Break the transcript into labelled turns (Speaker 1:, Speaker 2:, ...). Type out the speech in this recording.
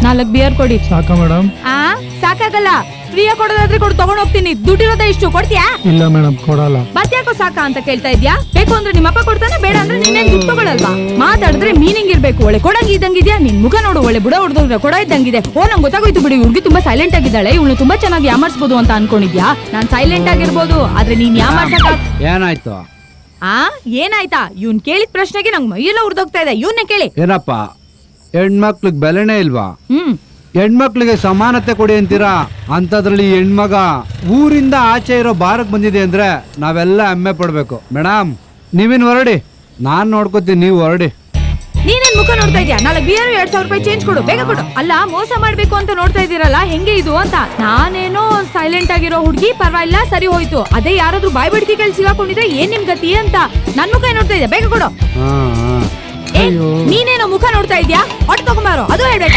Speaker 1: 4 beer ಕೊಡಿ.
Speaker 2: ಸಾಕ madam?
Speaker 1: ಸಾಕಾಗಲ್ಲ, ಫ್ರೀಯಾ ಕೊಡೋದಾದ್ರೆ ಕೊಡು, ತಗೊಂಡ್ ಹೋಗ್ತೀನಿ. ದುಡ್ಡಿರೋದ ಇಷ್ಟು ಕೊಡ್ತೀಯಾ?
Speaker 2: ಇಲ್ಲ ಮೇಡಮ್, ಕೊಡಲ್ಲ.
Speaker 1: ಮತ್ತ್ಯಾಕೋ ಸಾಕ ಅಂತ ಕೇಳ್ತಾ ಇದ್ಯಾ? ಬೇಕು ಅಂದ್ರೆ ನಿಮ್ಮಪ್ಪ ಕೊಡ್ತಾನೆ, ಬೇಡ ಅಂದ್ರೆ ನೀನೇನ್ ದುಡ್ಡು ತಗೊಳಲ್ವಾ? ಮಾತಾಡಿದ್ರೆ ಮೀನಿಂಗ್ ಇರ್ಬೇಕು. ಒಳ್ಳೆ ಕೊಡಂಗಿ ಇದ್ದಂಗಿದ್ಯಾ, ನಿನ್ ಮುಖ ನೋಡು, ಒಳ್ಳೆ ಬುಡ ಹೊಡೆದೋದ್ರೆ ಕೊಡ ಇದ್ದಂಗಿದೆ. ನಂಗೆ ಗೊತ್ತಾಗೋಯ್ತು ಬಿಡಿ, ಹುಡುಗಿ ತುಂಬಾ ಸೈಲೆಂಟ್ ಆಗಿದ್ದಾಳೆ, ಇವಳು ತುಂಬಾ ಚೆನ್ನಾಗಿ ಯಾಮರ್ಸ್ಬೋದು ಅಂತ ಅನ್ಕೊಂಡಿದ್ಯಾ? ನಾನ್ ಸೈಲೆಂಟ್ ಆಗಿರ್ಬೋದು, ಆದ್ರೆ ನೀನ್ ಯಾಮರ್ಸಕ.
Speaker 3: ಏನಾಯ್ತು?
Speaker 1: ಏನಾಯ್ತಾ? ಇವ್ನ್ ಕೇಳಿದ ಪ್ರಶ್ನೆಗೆ ನಂಗೆ ಮೈಯೆಲ್ಲ ಉರ್ದೋಗ್ತಾ ಇದೆ. ಇವನ್ನೇ ಕೇಳಿ.
Speaker 3: ಏನಪ್ಪ, ಹೆಣ್ಮಕ್ಳಿಗೆ ಬೆಲೆನೇ ಇಲ್ವಾ? ಹೆಣ್ಮಕ್ಳಿಗೆ ಸಮಾನತೆ ಕೊಡಿ ಅಂತೀರಾ, ಅಂತದ್ರಲ್ಲಿ ಹೆಣ್ಮಗ ಊರಿಂದ ಆಚೆ ಇರೋ ಬಾರಕ್ ಬಂದಿದೆ ಅಂದ್ರೆ ನಾವೆಲ್ಲ ಹೆಮ್ಮೆ ಪಡ್ಬೇಕು. ಮೇಡಮ್, ನೀವೇನು ಹೊರಡಿ, ನಾನ್ ನೋಡ್ಕೋತೀನಿ, ನೀವು ಹೊರಡಿ.
Speaker 1: ನೀನೇನ್ ಮುಖ ನೋಡ್ತಾ ಇದ್ಯಾ? 4 ಬಿಯರ್ 2000 ರೂಪಾಯಿ ಚೇಂಜ್ ಕೊಡು, ಬೇಗ ಕೊಡು. ಅಲ್ಲ, ಮೋಸ ಮಾಡ್ಬೇಕು ಅಂತ ನೋಡ್ತಾ ಇದೀರಲ್ಲ, ಹೆಂಗೆ ಇದು ಅಂತ. ನಾನೇನೋ ಸೈಲೆಂಟ್ ಆಗಿರೋ ಹುಡುಗಿ, ಪರವಾಗಿಲ್ಲ, ಸರಿ ಹೋಯ್ತು. ಅದೇ ಯಾರಾದ್ರೂ ಬಾಯ್ ಬಡ್ಕಿ ಕೈಲಿ ಸಿಗಾಕೊಂಡಿದ್ರೆ ಏನ್ ನಿಮ್ ಗತಿ ಅಂತ. ನನ್ ಮುಖ ನೋಡ್ತಾ ಇದ್ಯಾ, ಬೇಗ ಕೊಡು. ನೀನೇನೋ ಮುಖ ನೋಡ್ತಾ ಇದ್ಯಾ, ಹೊಟ್ಟು ತಗೊಂಬಾರೋ, ಅದು ಹೇಳ್ಬೇಕು.